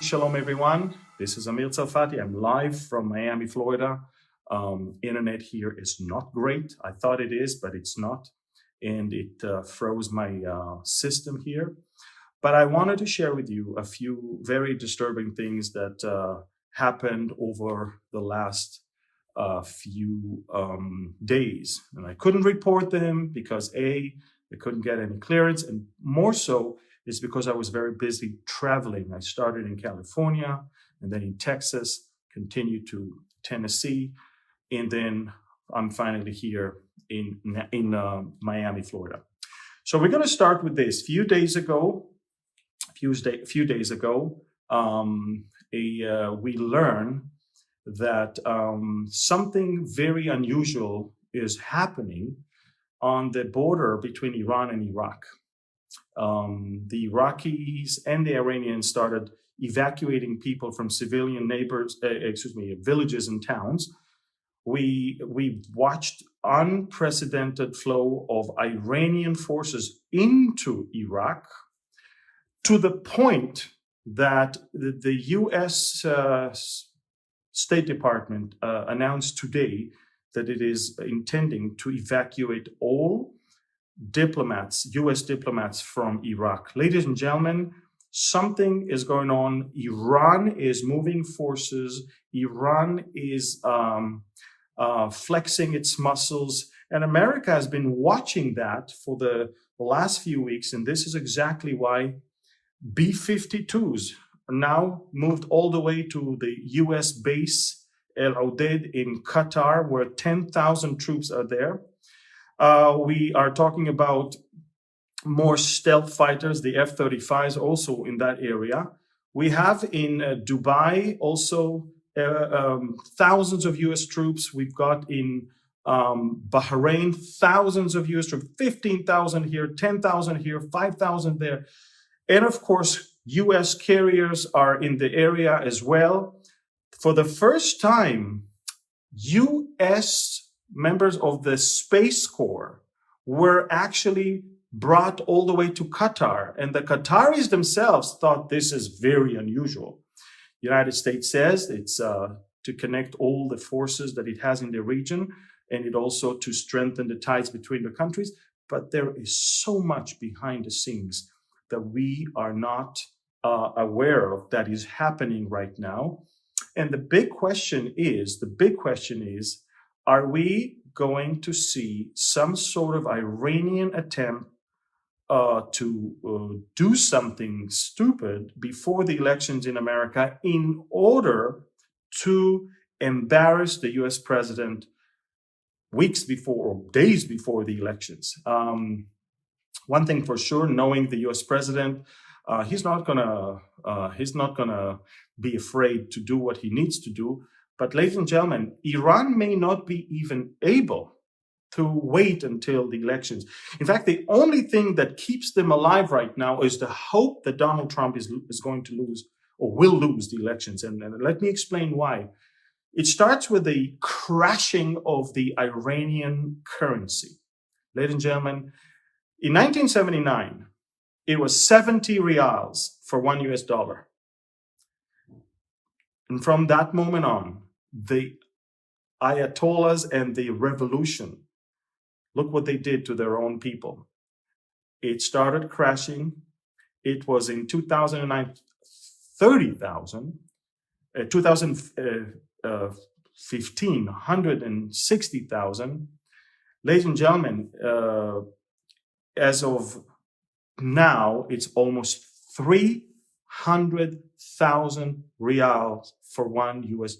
Shalom, everyone. This is Amir. I'm live from Miami, Florida. Internet here is not great. I thought it is, but it's not. And it froze my system here. But I wanted to share with you a few very disturbing things that happened over the last few days. And I couldn't report them because I couldn't get any clearance, and more so is because I was very busy traveling. I started in California and then in Texas, continued to Tennessee, and then I'm finally here in Miami, Florida. So we're going to start with this. Few days ago, we learned that something very unusual is happening on the border between Iran and Iraq. The Iraqis and the Iranians started evacuating people from civilian villages and towns. We watched unprecedented flow of Iranian forces into Iraq to the point that the U.S. State Department announced today that it is intending to evacuate all U.S. diplomats from Iraq. Ladies and gentlemen, something is going on. Iran is moving forces. Iran is flexing its muscles. And America has been watching that for the last few weeks. And this is exactly why B-52s are now moved all the way to the U.S. base El Udeid in Qatar, where 10,000 troops are there. We are talking about more stealth fighters, the F-35s also in that area. We have in Dubai also thousands of U.S. troops. We've got in Bahrain thousands of U.S. troops, 15,000 here, 10,000 here, 5,000 there. And of course, U.S. carriers are in the area as well. For the first time, U.S. members of the Space Corps were actually brought all the way to Qatar. And the Qataris themselves thought this is very unusual. The United States says it's to connect all the forces that it has in the region, and it also to strengthen the ties between the countries. But there is so much behind the scenes that we are not aware of that is happening right now. And the big question is, are we going to see some sort of Iranian attempt to do something stupid before the elections in America in order to embarrass the US president weeks before or days before the elections? One thing for sure, knowing the US president, he's not gonna be afraid to do what he needs to do. But ladies and gentlemen, Iran may not be even able to wait until the elections. In fact, the only thing that keeps them alive right now is the hope that Donald Trump is going to lose or will lose the elections. And let me explain why. It starts with the crashing of the Iranian currency. Ladies and gentlemen, in 1979, it was 70 rials for $1 US. And from that moment on, the Ayatollahs and the revolution, look what they did to their own people. It started crashing. It was in 2009, 30,000. 2015, 160,000. Ladies and gentlemen, as of now, it's almost 300,000 riyals for $1 US.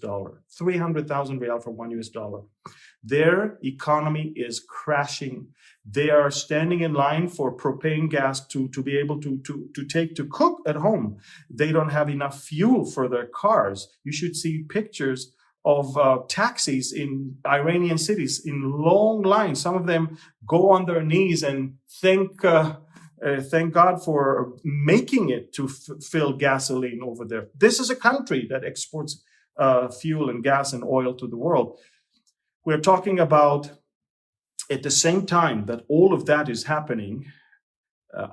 300,000 riyal for $1 US. Their economy is crashing. They are standing in line for propane gas to be able to cook at home. They don't have enough fuel for their cars. You should see pictures of taxis in Iranian cities in long lines. Some of them go on their knees and thank God for making it to fill gasoline over there. This is a country that exports fuel and gas and oil to the world. We're talking about, at the same time that all of that is happening,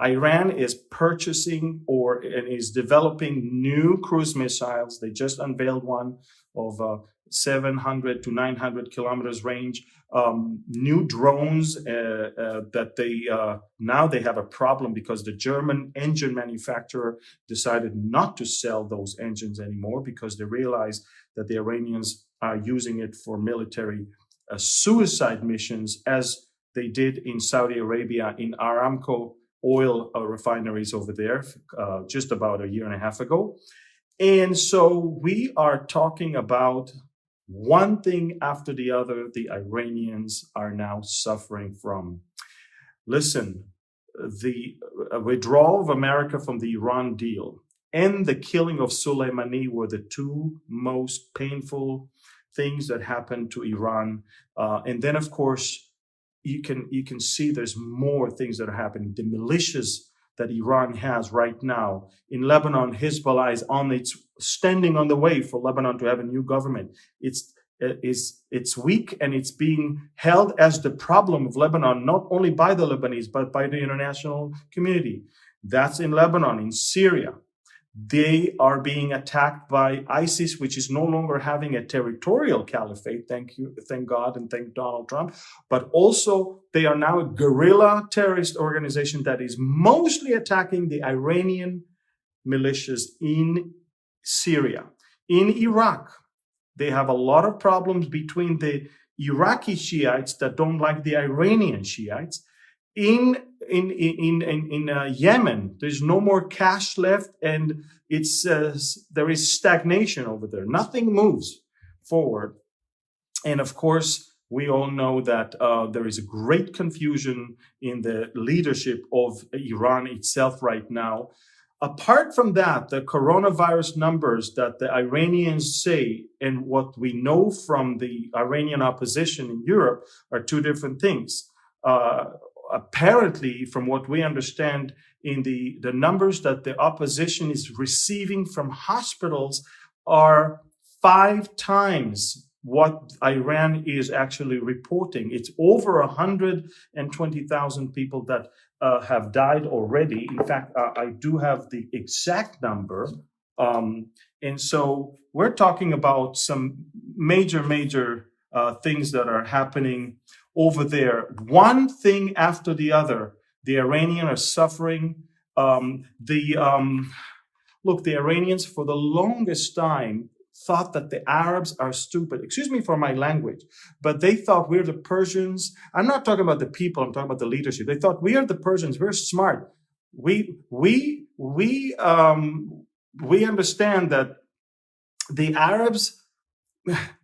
Iran is purchasing and is developing new cruise missiles. They just unveiled one of 700 to 900 kilometers range. New drones that now they have a problem because the German engine manufacturer decided not to sell those engines anymore because they realized that the Iranians are using it for military suicide missions, as they did in Saudi Arabia in Aramco oil refineries over there just about a year and a half ago. And so we are talking about one thing after the other the Iranians are now suffering from. Listen, the withdrawal of America from the Iran deal and the killing of Soleimani were the two most painful things that happened to Iran. And then, of course, you can see there's more things that are happening. The militias that Iran has right now in Lebanon, Hezbollah is standing on the way for Lebanon to have a new government. It's weak, and it's being held as the problem of Lebanon, not only by the Lebanese, but by the international community. That's in Lebanon. In Syria, they are being attacked by ISIS, which is no longer having a territorial caliphate. Thank God, and thank Donald Trump. But also, they are now a guerrilla terrorist organization that is mostly attacking the Iranian militias in Syria. In Iraq, they have a lot of problems between the Iraqi Shiites that don't like the Iranian Shiites. In Yemen, there's no more cash left, and there is stagnation over there. Nothing moves forward. And of course, we all know that there is a great confusion in the leadership of Iran itself right now. Apart from that, the coronavirus numbers that the Iranians say and what we know from the Iranian opposition in Europe are two different things. Apparently, from what we understand, in the numbers that the opposition is receiving from hospitals are 5 times what Iran is actually reporting. It's over 120,000 people that have died already. In fact, I do have the exact number. And so we're talking about some major things that are happening over there. One thing after the other, the Iranians are suffering. Look, the Iranians for the longest time thought that the Arabs are stupid. Excuse me for my language, but they thought we're the Persians. I'm not talking about the people, I'm talking about the leadership. They thought we are the Persians, we're smart. We understand that the Arabs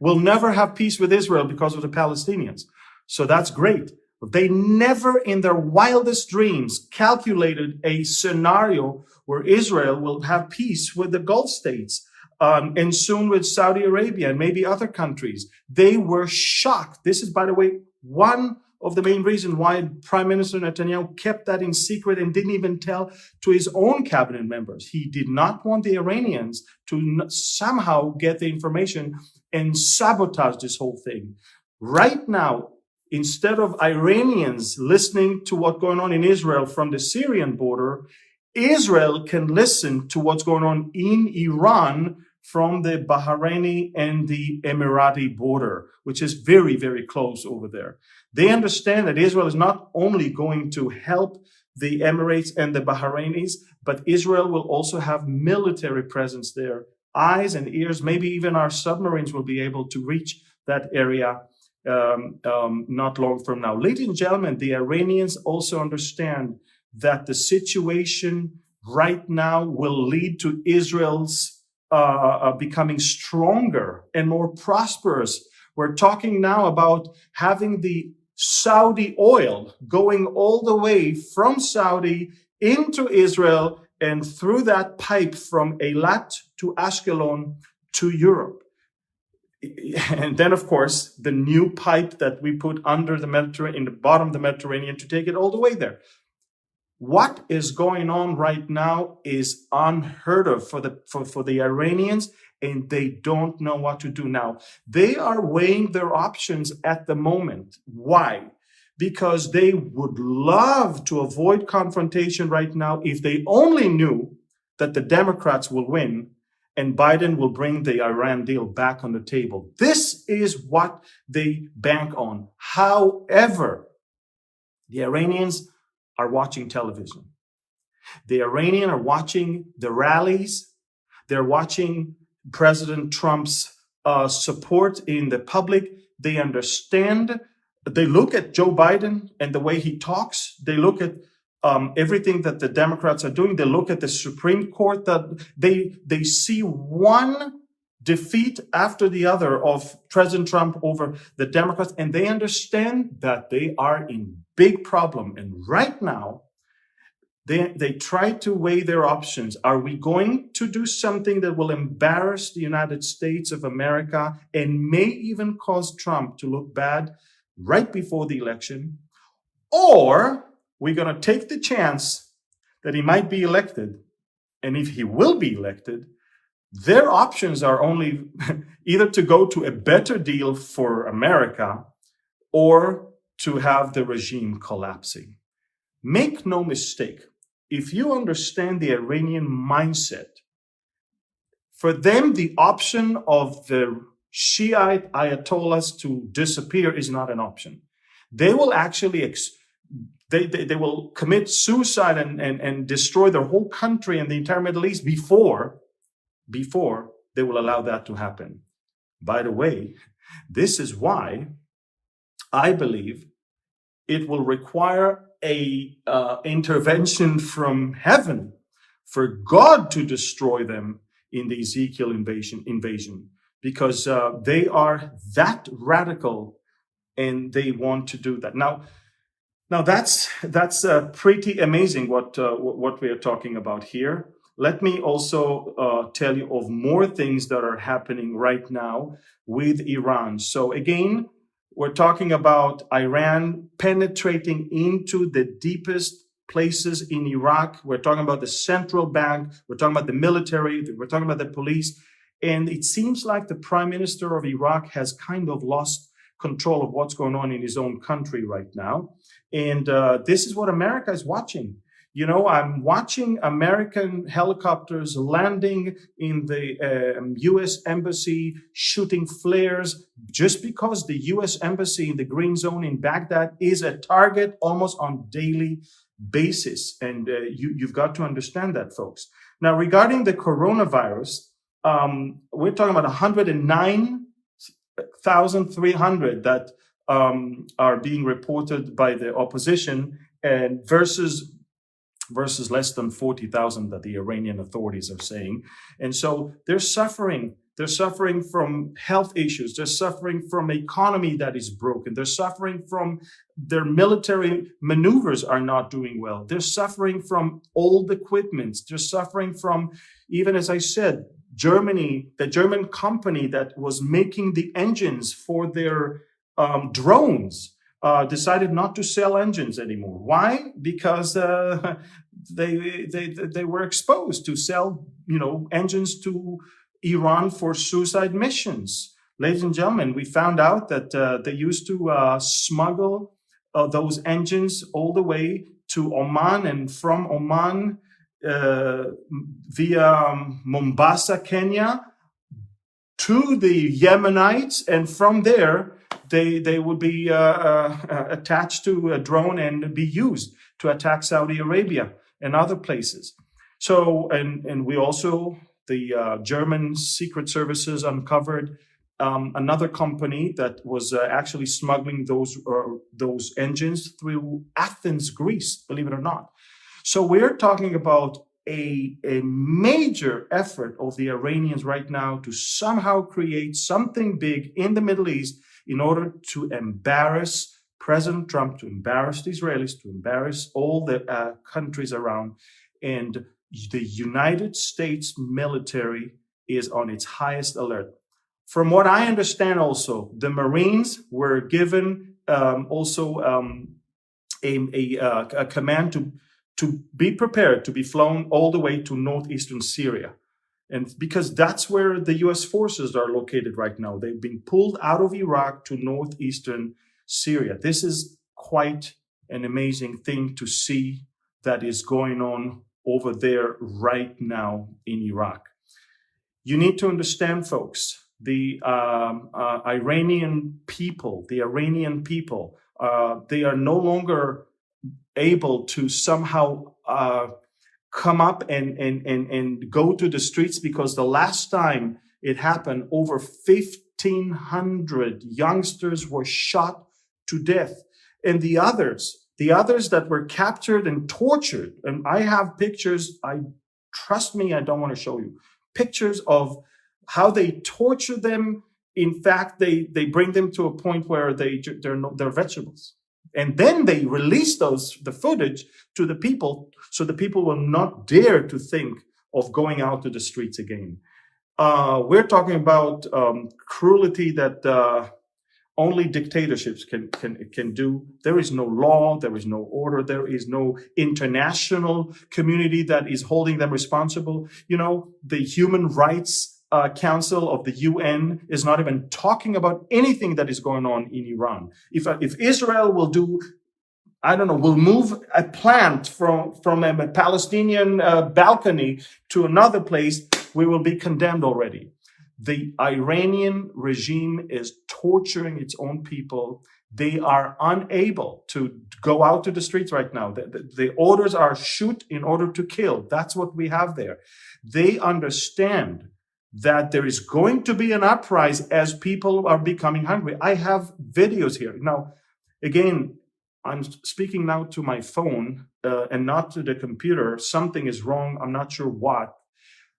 will never have peace with Israel because of the Palestinians. So that's great. They never in their wildest dreams calculated a scenario where Israel will have peace with the Gulf states. And soon with Saudi Arabia and maybe other countries. They were shocked. This is, by the way, one of the main reasons why Prime Minister Netanyahu kept that in secret and didn't even tell to his own cabinet members. He did not want the Iranians to somehow get the information and sabotage this whole thing. Right now, instead of Iranians listening to what's going on in Israel from the Syrian border, Israel can listen to what's going on in Iran from the Bahraini and the Emirati border, which is very, very close over there. They understand that Israel is not only going to help the Emirates and the Bahrainis, but Israel will also have military presence there. Eyes and ears, maybe even our submarines will be able to reach that area not long from now. Ladies and gentlemen, the Iranians also understand that the situation right now will lead to Israel's becoming stronger and more prosperous. We're talking now about having the Saudi oil going all the way from Saudi into Israel and through that pipe from Eilat to Ashkelon to Europe. And then, of course, the new pipe that we put under the Mediterranean, in the bottom of the Mediterranean, to take it all the way there. What is going on right now is unheard of for the Iranians, and they don't know what to do now. They are weighing their options at the moment. Why? because they would love to avoid confrontation right now if they only knew that the Democrats will win and Biden will bring the Iran deal back on the table. This is what they bank on. However, the Iranians are watching television. The Iranians are watching the rallies. They're watching President Trump's support in the public. They understand. They look at Joe Biden and the way he talks. They look at everything that the Democrats are doing. They look at the Supreme Court. That they see one defeat after the other of President Trump over the Democrats, and they understand that they are in big problem. And right now, they try to weigh their options. Are we going to do something that will embarrass the United States of America and may even cause Trump to look bad right before the election? Or we're going to take the chance that he might be elected. And if he will be elected, their options are only either to go to a better deal for America or to have the regime collapsing. Make no mistake, if you understand the Iranian mindset, for them, the option of the Shiite Ayatollahs to disappear is not an option. They will actually, they will commit suicide and destroy their whole country and the entire Middle East before they will allow that to happen. By the way, this is why I believe it will require a intervention from heaven for God to destroy them in the Ezekiel invasion, because they are that radical and they want to do that. Now that's pretty amazing what we are talking about here. Let me also tell you of more things that are happening right now with Iran. So again, we're talking about Iran penetrating into the deepest places in Iraq. We're talking about the central bank. We're talking about the military. We're talking about the police. And it seems like the prime minister of Iraq has kind of lost control of what's going on in his own country right now. And this is what America is watching. You know, I'm watching American helicopters landing in the U.S. embassy, shooting flares, just because the U.S. embassy in the green zone in Baghdad is a target almost on daily basis. And you've got to understand that, folks. Now, regarding the coronavirus, we're talking about 109,300 that are being reported by the opposition, and versus less than 40,000 that the Iranian authorities are saying. And so they're suffering. They're suffering from health issues. They're suffering from economy that is broken. They're suffering from their military maneuvers are not doing well. They're suffering from old equipment. They're suffering from, even as I said, Germany, the German company that was making the engines for their drones, decided not to sell engines anymore. Why? Because they were exposed to sell, engines to Iran for suicide missions. Ladies and gentlemen, we found out that they used to smuggle those engines all the way to Oman, and from Oman via Mombasa, Kenya, to the Yemenites, and from there they would be attached to a drone and be used to attack Saudi Arabia and other places. So, and we also, the German secret services uncovered another company that was actually smuggling those engines through Athens, Greece, believe it or not. So we're talking about a major effort of the Iranians right now to somehow create something big in the Middle East in order to embarrass President Trump, to embarrass the Israelis, to embarrass all the countries around. And the United States military is on its highest alert. From what I understand also, the Marines were given a command to be prepared to be flown all the way to northeastern Syria. And because that's where the U.S. forces are located right now. They've been pulled out of Iraq to northeastern Syria. This is quite an amazing thing to see that is going on over there right now in Iraq. You need to understand, folks, the Iranian people, they are no longer able to somehow come up and go to the streets, because the last time it happened, over 1,500 youngsters were shot to death. And the others that were captured and tortured, and I have pictures, trust me, I don't want to show you, pictures of how they torture them. In fact, they bring them to a point where they're vegetables. And then they release the footage to the people, so the people will not dare to think of going out to the streets again. We're talking about cruelty that only dictatorships can do. There is no law, there is no order, there is no international community that is holding them responsible. You know, the Human Rights Council of the UN is not even talking about anything that is going on in Iran. If Israel will do, I don't know, will move a plant from a Palestinian balcony to another place, we will be condemned already. The Iranian regime is torturing its own people. They are unable to go out to the streets right now. The orders are shoot in order to kill. That's what we have there. They understand that there is going to be an uprising as people are becoming hungry. I have videos here. Now, again, I'm speaking now to my phone and not to the computer. Something is wrong. I'm not sure what.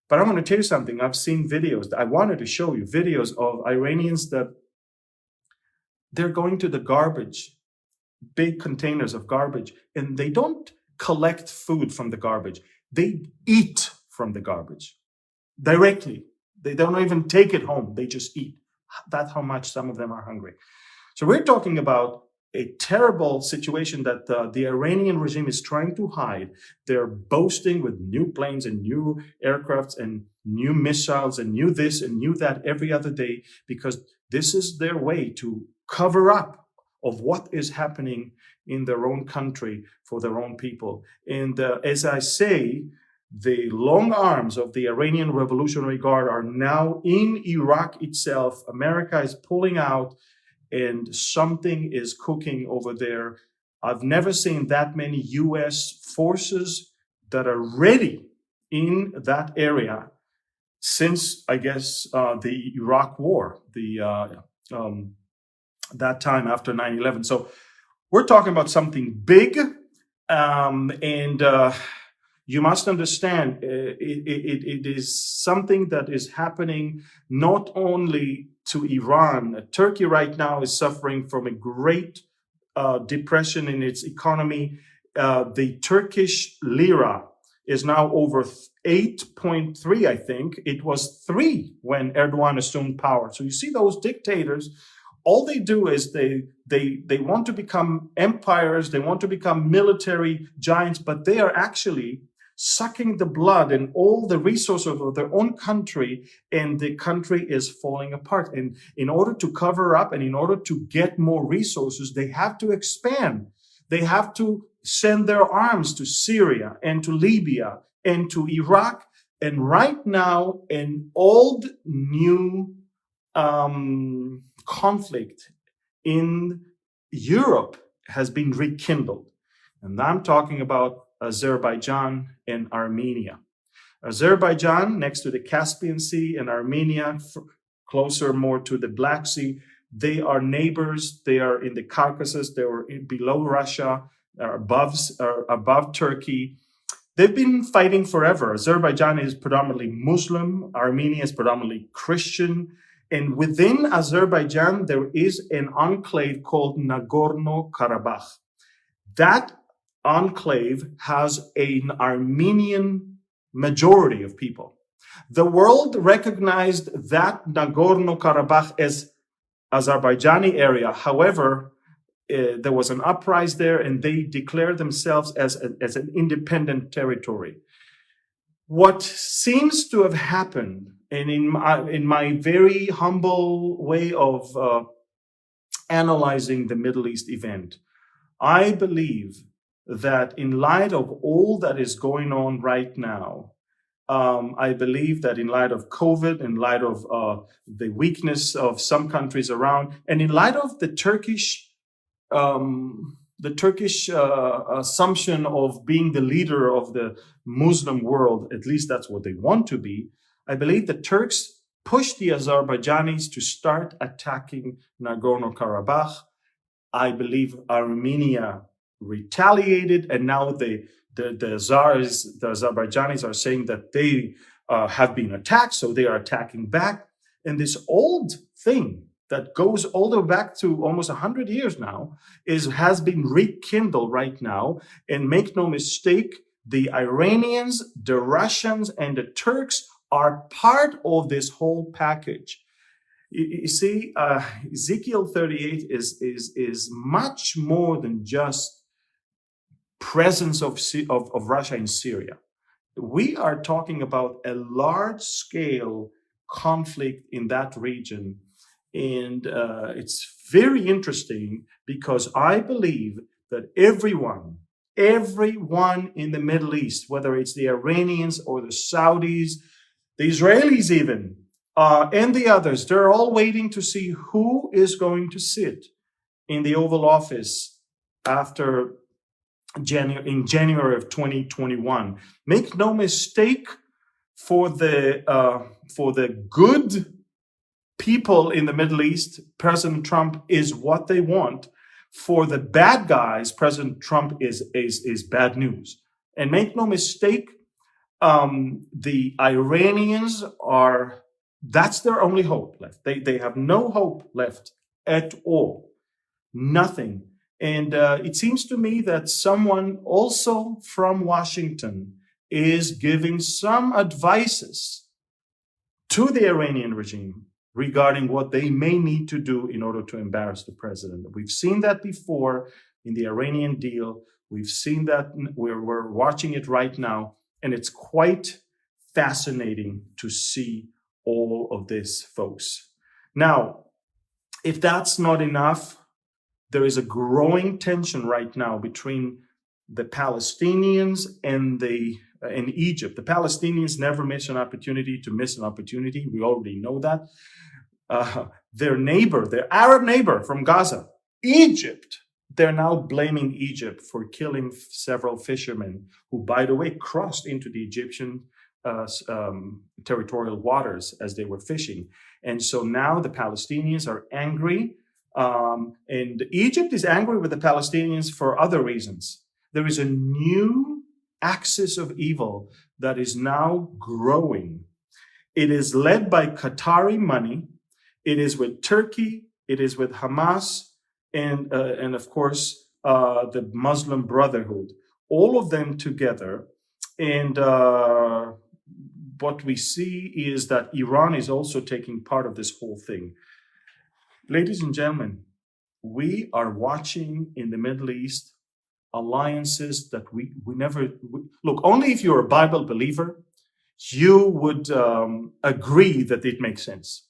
But I want to tell you something. I've seen videos. I wanted to show you videos of Iranians that they're going to the garbage, big containers of garbage, and they don't collect food from the garbage. They eat from the garbage directly. They don't even take it home. They just eat. That's how much some of them are hungry. So we're talking about a terrible situation that the Iranian regime is trying to hide. They're boasting with new planes and new aircrafts and new missiles and new this and new that every other day, because this is their way to cover up of what is happening in their own country for their own people. And as I say, the long arms of the Iranian Revolutionary Guard are now in Iraq itself. America is pulling out, and something is cooking over there. I've never seen that many U.S. forces that are ready in that area since, I guess, the Iraq War, that time after 9/11. So we're talking about something big, and you must understand it is something that is happening not only to Iran. Turkey right now is suffering from a great depression in its economy. The Turkish lira is now over 8.3, I think. It was 3 when Erdogan assumed power. So you see those dictators, all they do is they want to become empires, they want to become military giants, but they are actually sucking the blood and all the resources of their own country, and the country is falling apart. And in order to cover up and in order to get more resources, they have to expand. They have to send their arms to Syria and to Libya and to Iraq. And right now, an old new conflict in Europe has been rekindled. And I'm talking about Azerbaijan and Armenia. Azerbaijan, next to the Caspian Sea, and Armenia, closer more to the Black Sea. They are neighbors. They are in the Caucasus. They are below Russia, above Turkey. They've been fighting forever. Azerbaijan is predominantly Muslim. Armenia is predominantly Christian. And within Azerbaijan, there is an enclave called Nagorno-Karabakh. That enclave has an Armenian majority of people. The world recognized that Nagorno-Karabakh as Azerbaijani area. However, there was an uprising there, and they declared themselves as an independent territory. What seems to have happened, and in my very humble way of analyzing the Middle East event, I believe that in light of all that is going on right now, I believe that in light of COVID, in light of the weakness of some countries around, and in light of the Turkish assumption of being the leader of the Muslim world, at least that's what they want to be, I believe the Turks pushed the Azerbaijanis to start attacking Nagorno-Karabakh. I believe Armenia retaliated, and now the Azerbaijanis are saying that they have been attacked, so they are attacking back. And this old thing that goes all the way back to almost 100 years now has been rekindled right now. And make no mistake, the Iranians, the Russians, and the Turks are part of this whole package. You see, Ezekiel 38 is much more than just presence of Russia in Syria. We are talking about a large-scale conflict in that region. And it's very interesting because I believe that everyone in the Middle East, whether it's the Iranians or the Saudis, the Israelis even, and the others, they're all waiting to see who is going to sit in the Oval Office after in January of 2021. Make no mistake, for the good people in the Middle East, President Trump is what they want. For the bad guys, President Trump is bad news. And make no mistake, the Iranians that's their only hope left. They have no hope left at all. Nothing. And it seems to me that someone also from Washington is giving some advices to the Iranian regime regarding what they may need to do in order to embarrass the president. We've seen that before in the Iranian deal. We've seen that, we're watching it right now, and it's quite fascinating to see all of this, folks. Now, if that's not enough, there is a growing tension right now between the Palestinians and Egypt. The Palestinians never miss an opportunity to miss an opportunity. We already know that. Their Arab neighbor from Gaza, Egypt, they're now blaming Egypt for killing several fishermen who, by the way, crossed into the Egyptian territorial waters as they were fishing. And so now the Palestinians are angry. And Egypt is angry with the Palestinians for other reasons. There is a new axis of evil that is now growing. It is led by Qatari money. It is with Turkey. It is with Hamas, and of course the Muslim Brotherhood. All of them together. And what we see is that Iran is also taking part of this whole thing. Ladies and gentlemen, we are watching in the Middle East alliances that we never look. Only if you're a Bible believer, you would agree that it makes sense.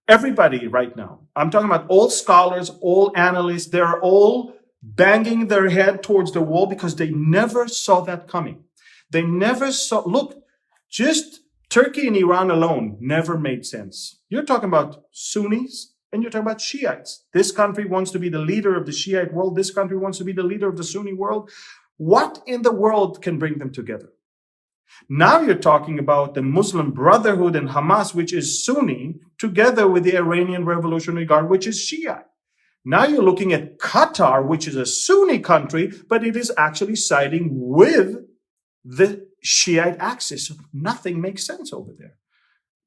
Everybody right now, I'm talking about all scholars, all analysts, they're all banging their head towards the wall because they never saw that coming. They never saw, look, just Turkey and Iran alone never made sense. You're talking about Sunnis and you're talking about Shiites. This country wants to be the leader of the Shiite world. This country wants to be the leader of the Sunni world. What in the world can bring them together? Now you're talking about the Muslim Brotherhood and Hamas, which is Sunni, together with the Iranian Revolutionary Guard, which is Shiite. Now you're looking at Qatar, which is a Sunni country, but it is actually siding with the Shiite axis. Nothing makes sense over there.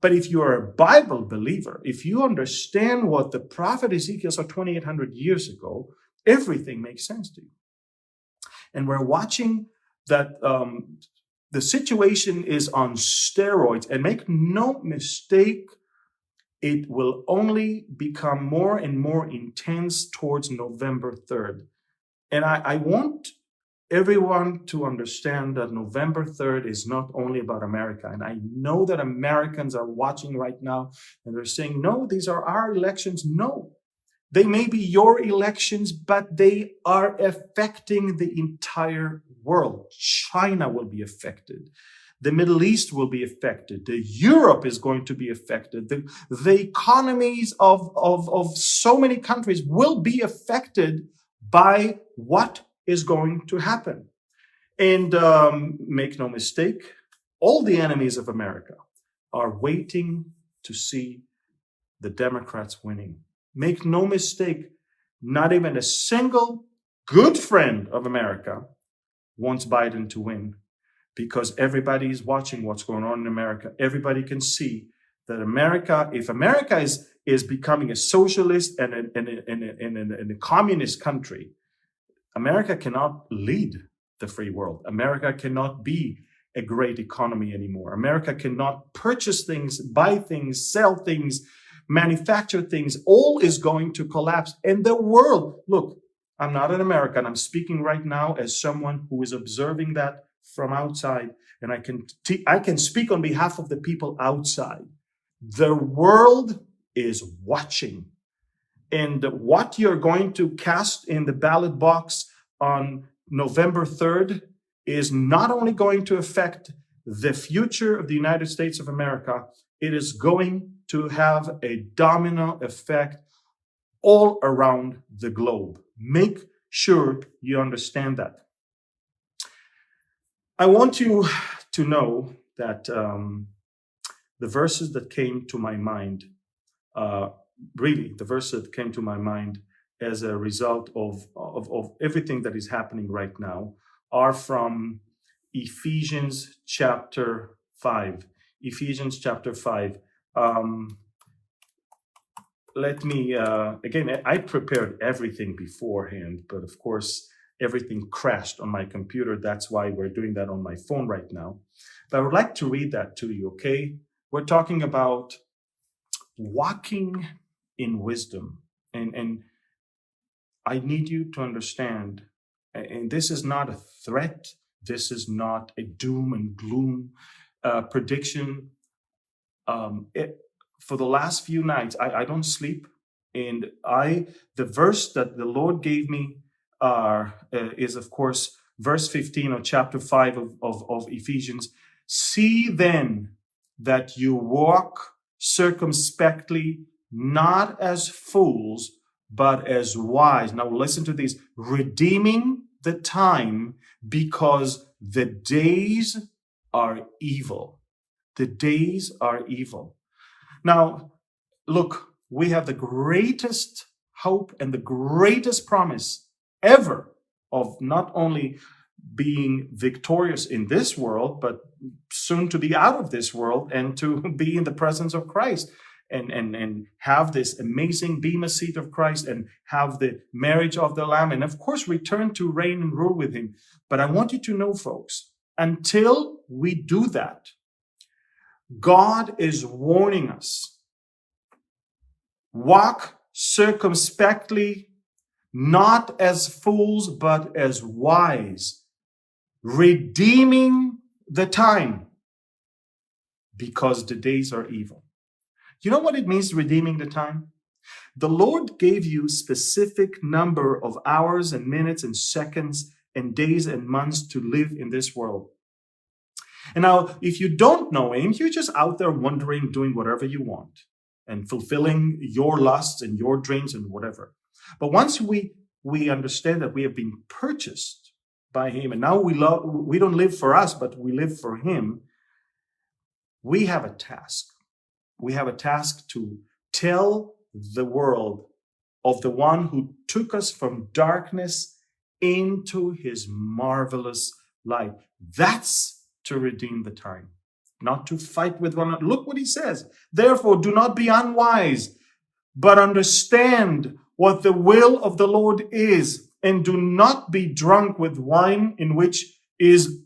But if you are a Bible believer, if you understand what the prophet Ezekiel saw 2,800 years ago, everything makes sense to you. And we're watching that the situation is on steroids. And make no mistake, it will only become more and more intense towards November 3rd. And I want everyone to understand that November 3rd is not only about America. And I know that Americans are watching right now and they're saying, no, these are our elections. No, They may be your elections, but they are affecting the entire world. China will be affected. The Middle East will be affected. Europe is going to be affected. The economies of so many countries will be affected by what is going to happen. And make no mistake, all the enemies of America are waiting to see the Democrats winning. Make no mistake, not even a single good friend of America wants Biden to win, because everybody is watching what's going on in America. Everybody can see that America, if America is becoming a socialist and a communist country, America cannot lead the free world. America cannot be a great economy anymore. America cannot purchase things, buy things, sell things, manufacture things. All is going to collapse. And the world, look, I'm not an American. I'm speaking right now as someone who is observing that from outside, and I can speak on behalf of the people outside. The world is watching, and what you're going to cast in the ballot box on November 3rd is not only going to affect the future of the United States of America, it is going to have a domino effect all around the globe. Make sure you understand that. I want you to know that the verses that came to my mind, the verses that came to my mind as a result of everything that is happening right now are from Ephesians chapter 5. Ephesians chapter 5. Let me, again, I prepared everything beforehand, but of course, everything crashed on my computer. That's why we're doing that on my phone right now. But I would like to read that to you, okay? We're talking about walking in wisdom. And I need you to understand, and this is not a threat. This is not a doom and gloom prediction. For the last few nights, I don't sleep. And the verse that the Lord gave me is, of course, verse 15 of chapter 5 of Ephesians. See then that you walk circumspectly, not as fools, but as wise. Now listen to this. Redeeming the time, because the days are evil. The days are evil. Now, look, we have the greatest hope and the greatest promise ever of not only being victorious in this world, but soon to be out of this world and to be in the presence of Christ and have this amazing bema seat of Christ and have the marriage of the Lamb, and of course return to reign and rule with him. But I want you to know, folks, until we do that, God is warning us. Walk circumspectly, not as fools, but as wise, redeeming the time, because the days are evil. You know what it means, redeeming the time? The Lord gave you specific number of hours and minutes and seconds and days and months to live in this world. And now, if you don't know him, you're just out there wandering, doing whatever you want and fulfilling your lusts and your dreams and whatever. But once we understand that we have been purchased by him, and now we don't live for us, but we live for him, we have a task. We have a task to tell the world of the one who took us from darkness into his marvelous light. That's to redeem the time, not to fight with one another. Look what he says. Therefore, do not be unwise, but understand what the will of the Lord is, and do not be drunk with wine, in which is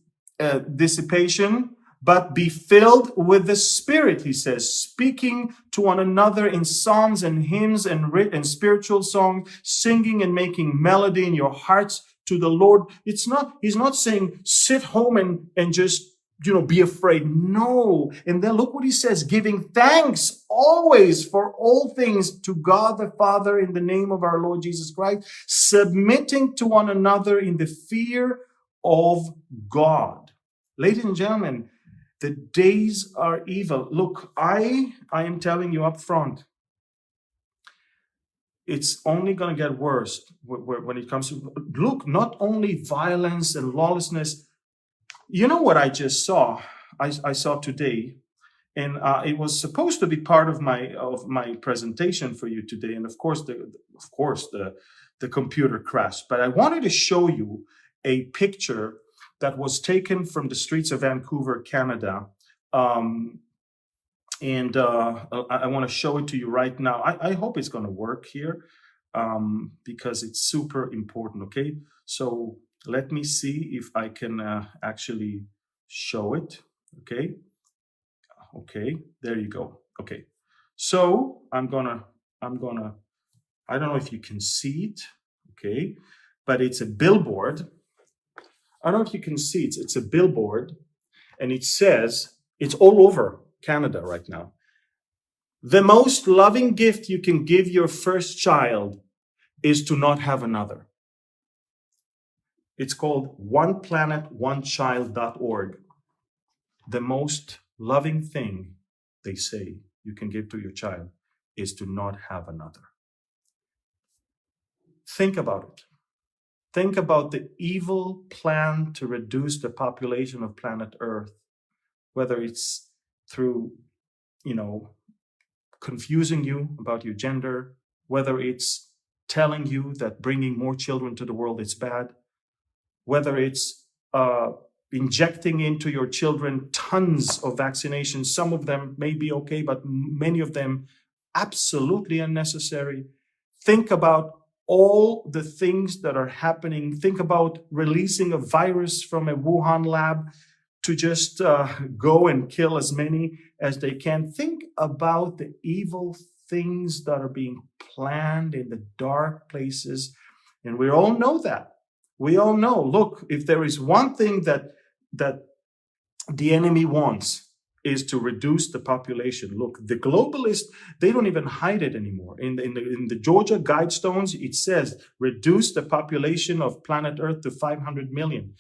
dissipation, but be filled with the Spirit, he says, speaking to one another in psalms and hymns and spiritual songs, singing and making melody in your hearts to the Lord. He's not saying sit home and just be afraid. No. And then look what he says, giving thanks always for all things to God the Father in the name of our Lord Jesus Christ, submitting to one another in the fear of God. Ladies and gentlemen, the days are evil. Look, I am telling you up front, it's only going to get worse when it comes to, look, not only violence and lawlessness. You know what I just saw? I saw today, and it was supposed to be part of my presentation for you today. And of course, the computer crashed. But I wanted to show you a picture that was taken from the streets of Vancouver, Canada. And I want to show it to you right now. I hope it's going to work here because it's super important, okay? So let me see if I can actually show it, okay? Okay, there you go. Okay, so I don't know if you can see it, okay? But it's a billboard. I don't know if you can see it. It's a billboard, and it says, it's all over Canada right now. The most loving gift you can give your first child is to not have another. It's called oneplanet.onechild.org. The most loving thing, they say, you can give to your child is to not have another. Think about it. Think about the evil plan to reduce the population of planet Earth, whether it's through, confusing you about your gender, whether it's telling you that bringing more children to the world is bad, whether it's injecting into your children tons of vaccinations. Some of them may be okay, but many of them absolutely unnecessary. Think about all the things that are happening. Think about releasing a virus from a Wuhan lab to just go and kill as many as they can. Think about the evil things that are being planned in the dark places. And we all know that. We all know, look, if there is one thing that the enemy wants, is to reduce the population. Look, the globalists, they don't even hide it anymore. In the Georgia Guidestones, it says, reduce the population of planet Earth to 500 million.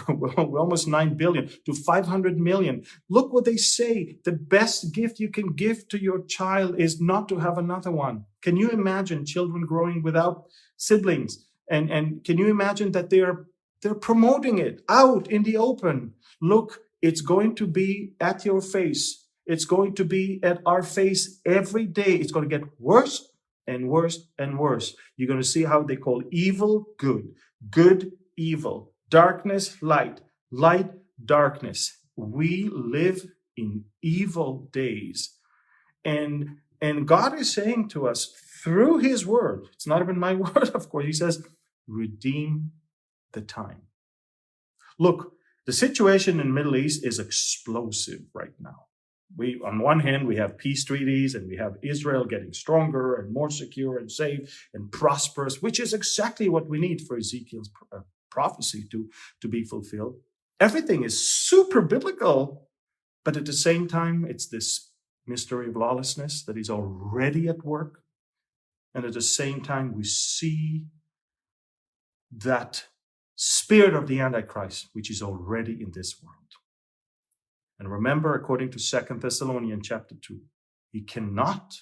We're almost 9 billion, to 500 million. Look what they say. The best gift you can give to your child is not to have another one. Can you imagine children growing without siblings? And can you imagine that they're promoting it out in the open? Look, it's going to be at your face. It's going to be at our face every day. It's going to get worse and worse and worse. You're going to see how they call evil good, good evil, darkness light, light darkness. We live in evil days. And God is saying to us through his word, it's not even my word, of course, he says, redeem the time. Look, the situation in the Middle East is explosive right now. On one hand, we have peace treaties and we have Israel getting stronger and more secure and safe and prosperous, which is exactly what we need for Ezekiel's prophecy to be fulfilled. Everything is super biblical, but at the same time, it's this mystery of lawlessness that is already at work. And at the same time, we see that spirit of the Antichrist, which is already in this world. And remember, according to 2 Thessalonians chapter 2, he cannot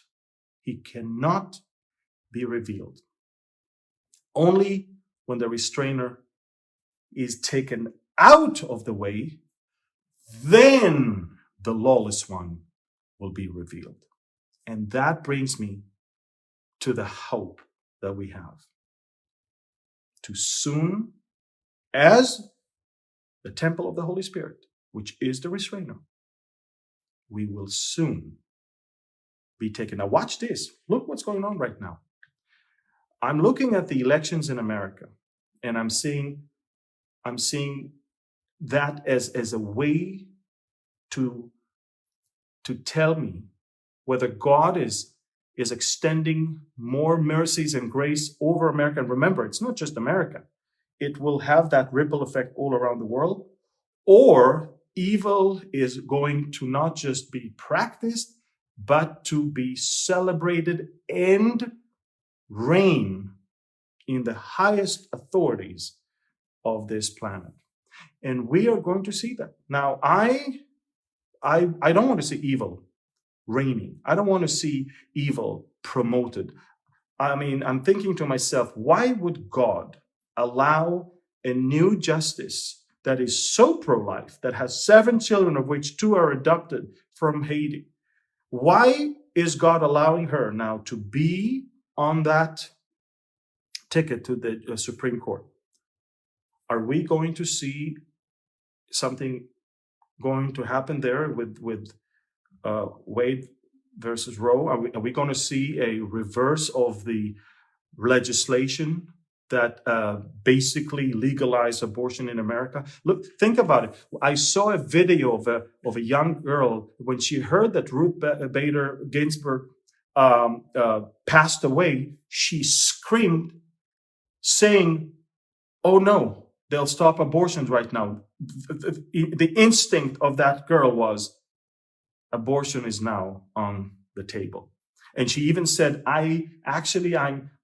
be revealed. Only when the restrainer is taken out of the way, then the lawless one will be revealed. And that brings me to the hope that we have. To soon, as the temple of the Holy Spirit, which is the restrainer, we will soon be taken. Now watch this. Look what's going on right now. I'm looking at the elections in America, and I'm seeing that as a way to tell me whether God is extending more mercies and grace over America. And remember, it's not just America. It will have that ripple effect all around the world, or evil is going to not just be practiced, but to be celebrated and reign in the highest authorities of this planet. And we are going to see that. Now, I don't want to see evil reigning. I don't want to see evil promoted. I mean, I'm thinking to myself, why would God allow a new justice that is so pro-life, that has 7 children, of which 2 are adopted from Haiti? Why is God allowing her now to be on that ticket to the Supreme Court? Are we going to see something going to happen there with Wade versus Roe? Are we going to see a reverse of the legislation that basically legalized abortion in America? Look, think about it. I saw a video of a young girl when she heard that Ruth Bader Ginsburg passed away. She screamed, saying, "Oh no, they'll stop abortions right now." The instinct of that girl was, abortion is now on the table. And she even said, I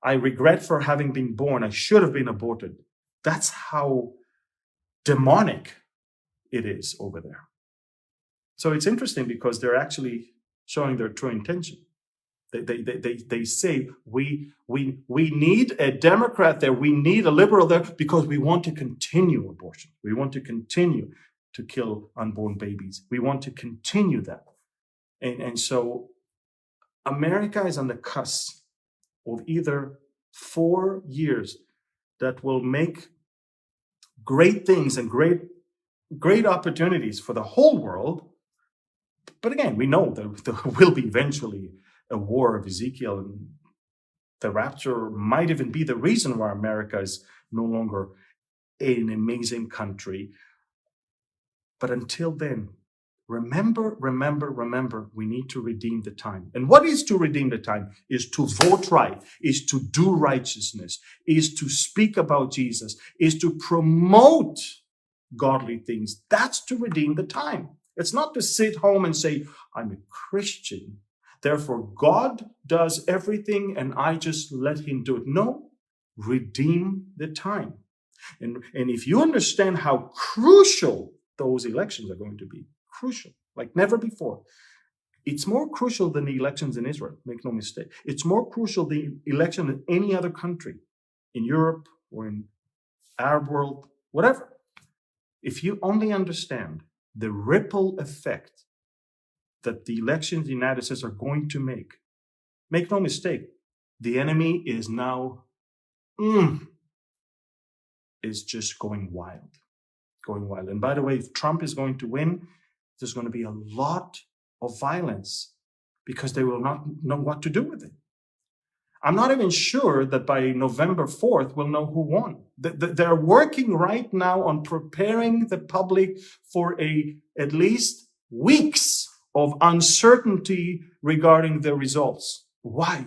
regret for having been born. I should have been aborted. That's how demonic it is over there. So it's interesting because they're actually showing their true intention. They say, we need a Democrat there, we need a liberal there, because we want to continue abortion. We want to continue to kill unborn babies. We want to continue that. And so America is on the cusp of either 4 years that will make great things and great opportunities for the whole world. But again, we know there will be eventually a war of Ezekiel, and the rapture might even be the reason why America is no longer an amazing country. But until then, remember, we need to redeem the time. And what is to redeem the time? Is to vote right, is to do righteousness, is to speak about Jesus, is to promote godly things. That's to redeem the time. It's not to sit home and say, I'm a Christian, therefore God does everything and I just let him do it. No, redeem the time. And if you understand how crucial those elections are going to be, crucial, like never before. It's more crucial than the elections in Israel, make no mistake. It's more crucial than the election in any other country, in Europe or in Arab world, whatever. If you only understand the ripple effect that the elections in the United States are going to make no mistake, the enemy is now, is just going wild. And by the way, if Trump is going to win, there's going to be a lot of violence because they will not know what to do with it. I'm not even sure that by November 4th, we'll know who won. They're working right now on preparing the public for at least weeks of uncertainty regarding the results. Why?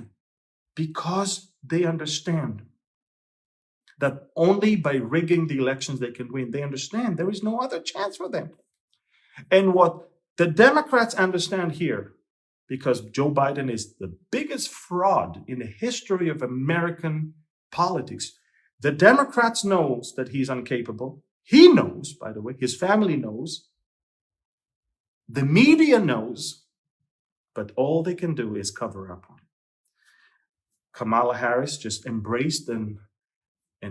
Because they understand that only by rigging the elections they can win. They understand there is no other chance for them. And what the Democrats understand here, because Joe Biden is the biggest fraud in the history of American politics, the Democrats knows that he's incapable. He knows, by the way, his family knows, the media knows, but all they can do is cover up on it. Kamala Harris just embraced and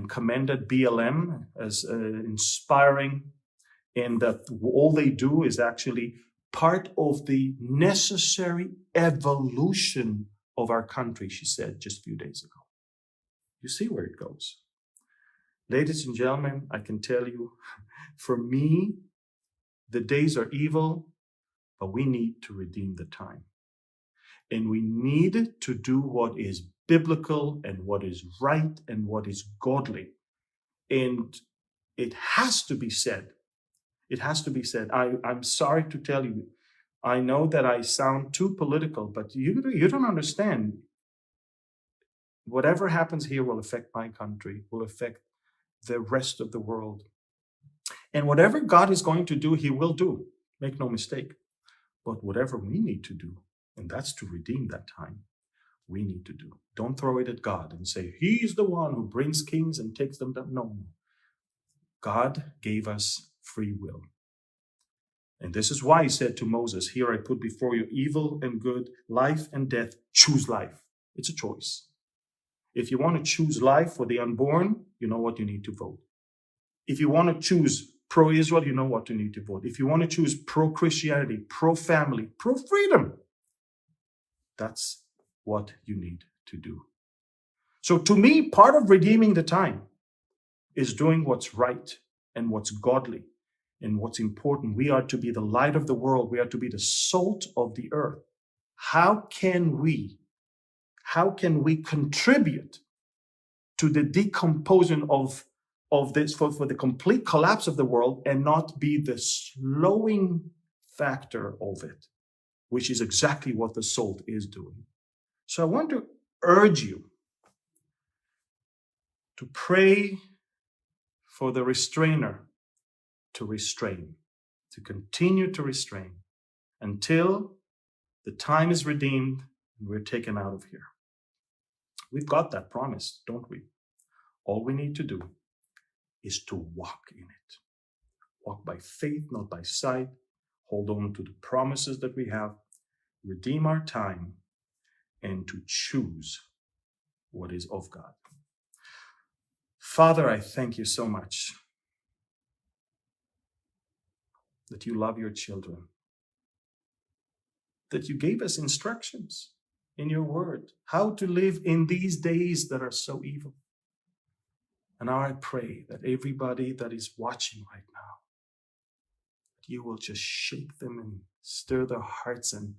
commended BLM as inspiring, and that all they do is actually part of the necessary evolution of our country, she said just a few days ago. You see where it goes. Ladies and gentlemen, I can tell you, for me, the days are evil, but we need to redeem the time. And we need to do what is biblical and what is right and what is godly. And it has to be said. It has to be said. I'm sorry to tell you, I know that I sound too political, but you don't understand. Whatever happens here will affect my country, will affect the rest of the world. And whatever God is going to do, he will do. Make no mistake. But whatever we need to do, and that's to redeem that time, we need to do. Don't throw it at God and say, he's the one who brings kings and takes them down. No. God gave us free will. And this is why he said to Moses, here I put before you evil and good, life and death. Choose life. It's a choice. If you want to choose life for the unborn, you know what you need to vote. If you want to choose pro-Israel, you know what you need to vote. If you want to choose pro-Christianity, pro-family, pro-freedom, that's what you need to do. So to me, part of redeeming the time is doing what's right and what's godly and what's important. We are to be the light of the world. We are to be the salt of the earth. How can we contribute to the decomposition of this, for the complete collapse of the world, and not be the slowing factor of it, which is exactly what the salt is doing? So I want to urge you to pray for the restrainer to restrain, to continue to restrain until the time is redeemed and we're taken out of here. We've got that promise, don't we? All we need to do is to walk in it. Walk by faith, not by sight. Hold on to the promises that we have. Redeem our time and to choose what is of God. Father, I thank you so much that you love your children, that you gave us instructions in your word, how to live in these days that are so evil. And now I pray that everybody that is watching right now, you will just shake them and stir their hearts and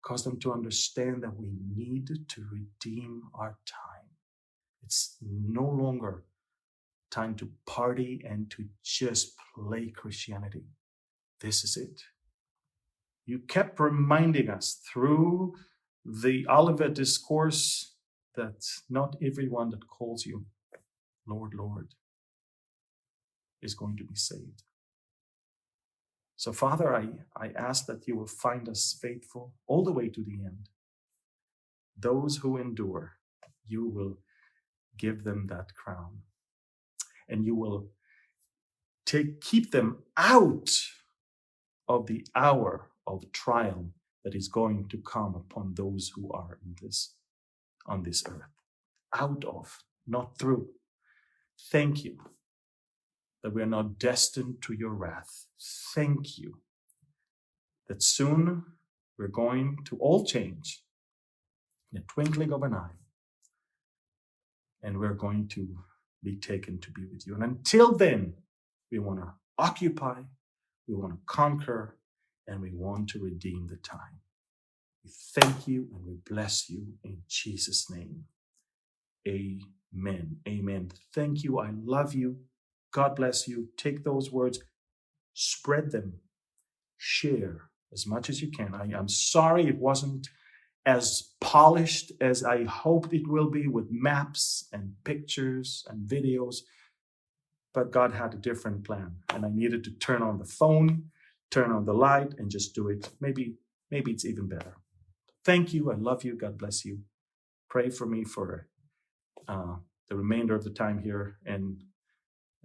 cause them to understand that we need to redeem our time. It's no longer time to party and to just play Christianity. This is it. You kept reminding us through the Olivet Discourse that not everyone that calls you Lord, Lord is going to be saved. So, Father, I ask that you will find us faithful all the way to the end. Those who endure, you will give them that crown. And you will keep them out of the hour of trial that is going to come upon those who are on this earth. Out of, not through. Thank you that we are not destined to your wrath. Thank you that soon we're going to all change in a twinkling of an eye. And we're going to be taken to be with you. And until then, we want to occupy, we want to conquer, and we want to redeem the time. We thank you and we bless you in Jesus' name. Amen. Amen. Thank you. I love you. God bless you. Take those words, spread them, share as much as you can. I'm sorry it wasn't as polished as I hoped it will be, with maps and pictures and videos, but God had a different plan, and I needed to turn on the phone, turn on the light, and just do it. Maybe it's even better. Thank you. I love you. God bless you. Pray for me for the remainder of the time here, and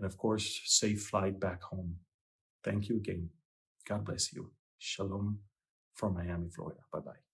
of course, safe flight back home. Thank you again. God bless you. Shalom from Miami, Florida. Bye-bye.